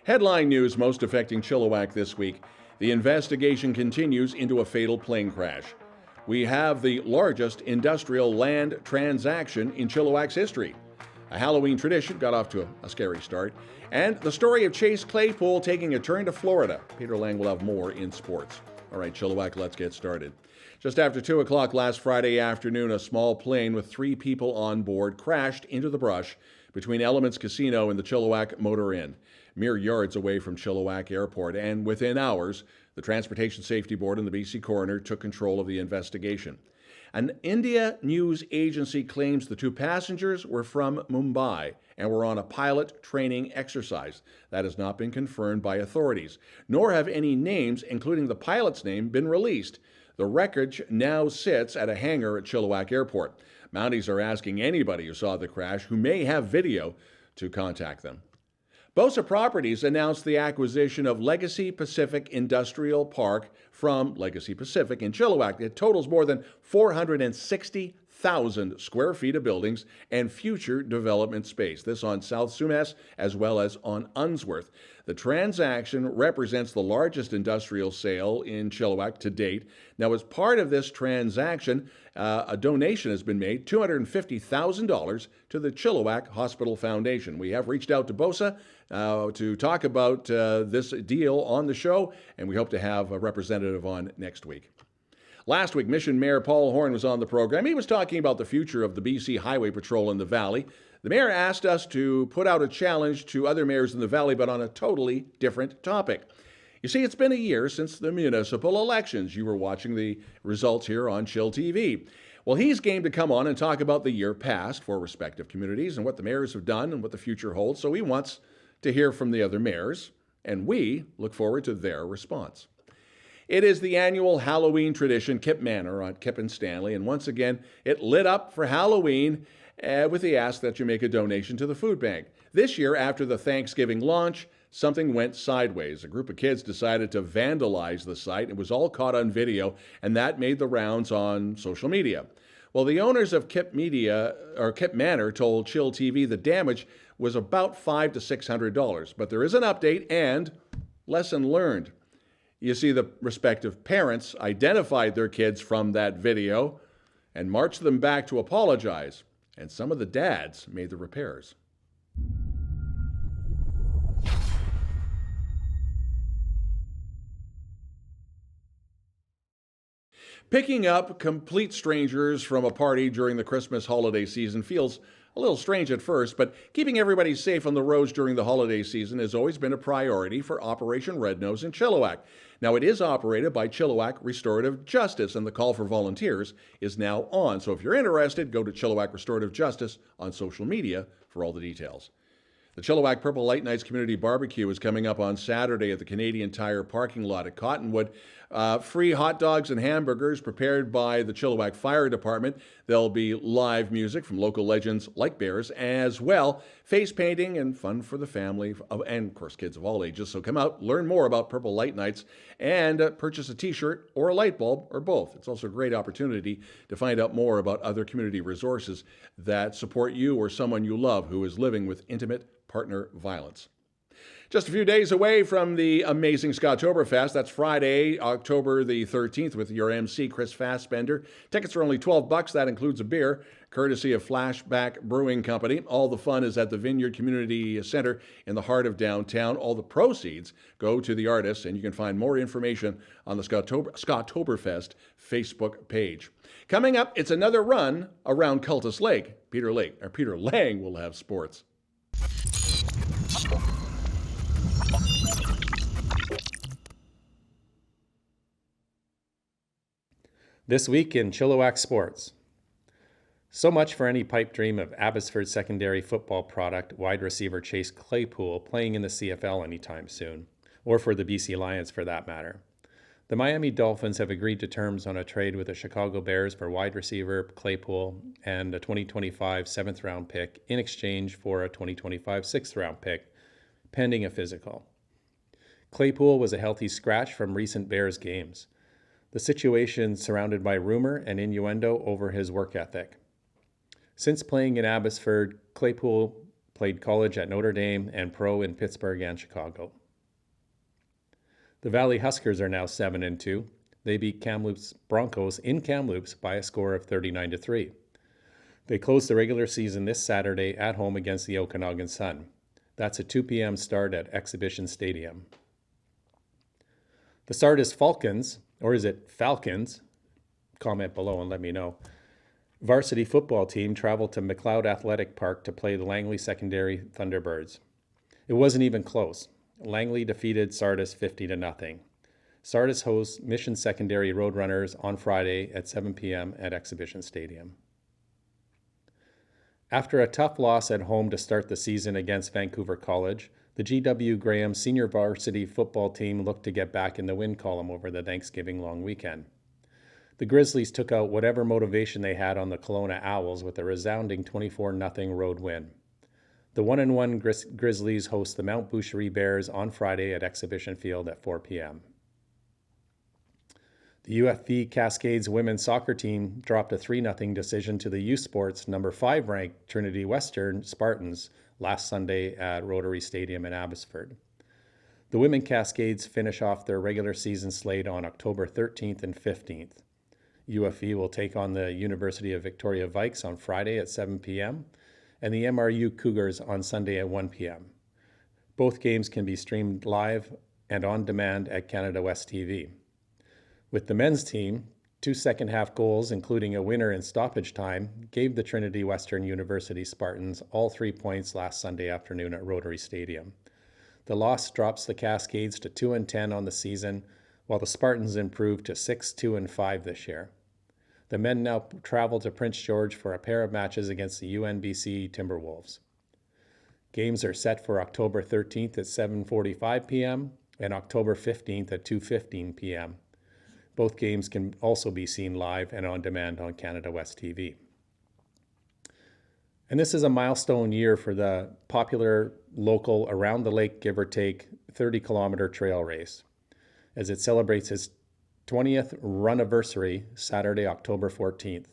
Headline news most affecting Chilliwack this week. The investigation continues into a fatal plane crash. We have the largest industrial land transaction in Chilliwack's history. A Halloween tradition got off to a scary start. And the story of Chase Claypool taking a turn to Florida. Peter Lang will have more in sports. All right, Chilliwack, let's get started. Just after 2 o'clock last Friday afternoon, a small plane with 3 people on board crashed into the brush between Elements Casino and the Chilliwack Motor Inn, mere yards away from Chilliwack Airport. And within hours, the Transportation Safety Board and the BC coroner took control of the investigation. An India news agency claims the 2 passengers were from Mumbai and were on a pilot training exercise. That has not been confirmed by authorities, nor have any names, including the pilot's name, been released. The wreckage now sits at a hangar at Chilliwack Airport. Mounties are asking anybody who saw the crash, who may have video, to contact them. Bosa Properties announced the acquisition of Legacy Pacific Industrial Park from Legacy Pacific in Chilliwack. It totals more than 460,000 square feet of buildings and future development space. This on South Sumas as well as on Unsworth. The transaction represents the largest industrial sale in Chilliwack to date. Now, as part of this transaction, a donation has been made, $250,000 to the Chilliwack Hospital Foundation. We have reached out to Bosa to talk about this deal on the show, and we hope to have a representative on next week. Last week, Mission Mayor Paul Horn was on the program. He was talking about the future of the BC Highway Patrol in the Valley. The mayor asked us to put out a challenge to other mayors in the Valley, but on a totally different topic. You see, it's been a year since the municipal elections. You were watching the results here on chillTV. Well, he's game to come on and talk about the year past for respective communities and what the mayors have done and what the future holds. So he wants to hear from the other mayors, and we look forward to their response. It is the annual Halloween tradition, Kip Manor on Kip and Stanley, and once again, it lit up for Halloween with the ask that you make a donation to the food bank. This year, after the Thanksgiving launch, something went sideways. A group of kids decided to vandalize the site. It was all caught on video, and that made the rounds on social media. Well, the owners of Kip Manor told chillTV the damage was about $500 to $600, but there is an update and lesson learned. You see, the respective parents identified their kids from that video and marched them back to apologize, and some of the dads made the repairs. Picking up complete strangers from a party during the Christmas holiday season feels a little strange at first, but keeping everybody safe on the roads during the holiday season has always been a priority for Operation Red Nose in Chilliwack. Now, it is operated by Chilliwack Restorative Justice, and the call for volunteers is now on. So if you're interested, go to Chilliwack Restorative Justice on social media for all the details. The Chilliwack Purple Light Nights Community Barbecue is coming up on Saturday at the Canadian Tire parking lot at Cottonwood. Free hot dogs and hamburgers prepared by the Chilliwack Fire Department. There'll be live music from local legends like Bears, as well face painting and fun for the family, and of course kids of all ages. So come out, learn more about Purple Light Nights, and purchase a t-shirt or a light bulb or both. It's also a great opportunity to find out more about other community resources that support you or someone you love who is living with intimate partner violence. Just a few days away from the amazing Scottoberfest. That's Friday, October the 13th, with your MC, Chris Fassbender. Tickets are only $12. That includes a beer, courtesy of Flashback Brewing Company. All the fun is at the Vineyard Community Center in the heart of downtown. All the proceeds go to the artists, and you can find more information on the Scottoberfest Facebook page. Coming up, it's another run around Cultus Lake. Peter Lang will have sports. This week in Chilliwack Sports. So much for any pipe dream of Abbotsford secondary football product wide receiver Chase Claypool playing in the CFL anytime soon, or for the BC Lions for that matter. The Miami Dolphins have agreed to terms on a trade with the Chicago Bears for wide receiver Claypool and a 2025 7th-round pick in exchange for a 2025 6th-round pick, pending a physical. Claypool was a healthy scratch from recent Bears games. The situation surrounded by rumor and innuendo over his work ethic. Since playing in Abbotsford, Claypool played college at Notre Dame and pro in Pittsburgh and Chicago. The Valley Huskers are now 7-2. They beat Kamloops Broncos in Kamloops by a score of 39-3. They closed the regular season this Saturday at home against the Okanagan Sun. That's a 2 p.m. start at Exhibition Stadium. The Sardis Falcons, or is it Falcons? Comment below and let me know. Varsity football team traveled to McLeod Athletic Park to play the Langley Secondary Thunderbirds. It wasn't even close. Langley defeated Sardis 50-0. Sardis hosts Mission Secondary Roadrunners on Friday at 7 p.m. at Exhibition Stadium. After a tough loss at home to start the season against Vancouver College, the G.W. Graham senior varsity football team looked to get back in the win column over the Thanksgiving long weekend. The Grizzlies took out whatever motivation they had on the Kelowna Owls with a resounding 24-0 road win. The 1-1 Grizzlies host the Mount Boucherie Bears on Friday at Exhibition Field at 4 p.m. The UFV Cascades women's soccer team dropped a 3-0 decision to the U Sports number 5 ranked Trinity Western Spartans last Sunday at Rotary Stadium in Abbotsford. The women Cascades finish off their regular season slate on October 13th and 15th. UFV will take on the University of Victoria Vikes on Friday at 7 p.m. and the MRU Cougars on Sunday at 1 p.m. Both games can be streamed live and on demand at Canada West TV. With the men's team, 2 second-half goals, including a winner in stoppage time, gave the Trinity Western University Spartans all 3 points last Sunday afternoon at Rotary Stadium. The loss drops the Cascades to 2-10 on the season, while the Spartans improved to 6-2-5 this year. The men now travel to Prince George for a pair of matches against the UNBC Timberwolves. Games are set for October 13th at 7:45 p.m. and October 15th at 2:15 p.m. Both games can also be seen live and on demand on Canada West TV. And this is a milestone year for the popular local around the lake, give or take, 30-kilometer trail race, as it celebrates its 20th run-anniversary Saturday, October 14th.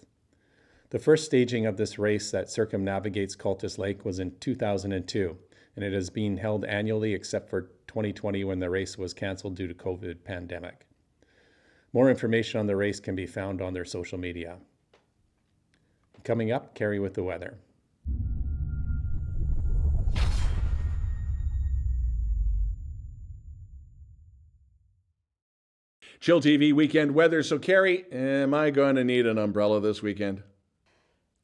The first staging of this race that circumnavigates Cultus Lake was in 2002, and it has been held annually except for 2020 when the race was canceled due to COVID pandemic. More information on the race can be found on their social media. Coming up, Cari with the weather. chillTV weekend weather. So, Cari, am I going to need an umbrella this weekend?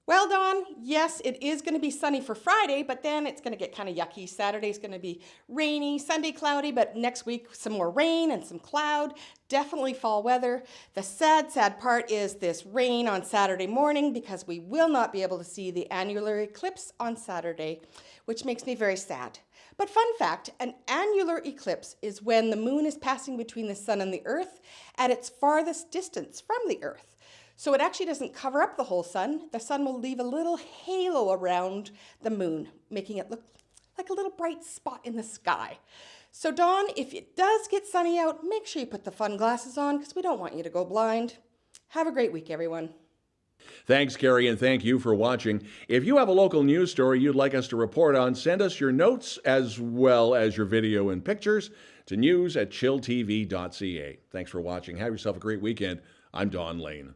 Well, Don, yes, it is going to be sunny for Friday, but then it's going to get kind of yucky. Saturday's going to be rainy, Sunday cloudy, but next week some more rain and some cloud. Definitely fall weather. The sad part is this rain on Saturday morning because we will not be able to see the annular eclipse on Saturday, which makes me very sad. But fun fact, an annular eclipse is when the moon is passing between the sun and the earth at its farthest distance from the earth. So it actually doesn't cover up the whole sun. The sun will leave a little halo around the moon, making it look like a little bright spot in the sky. So Dawn, if it does get sunny out, make sure you put the fun glasses on because we don't want you to go blind. Have a great week, everyone. Thanks, Cari, and thank you for watching. If you have a local news story you'd like us to report on, send us your notes as well as your video and pictures to news@chilltv.ca. Thanks for watching. Have yourself a great weekend. I'm Don Lehn.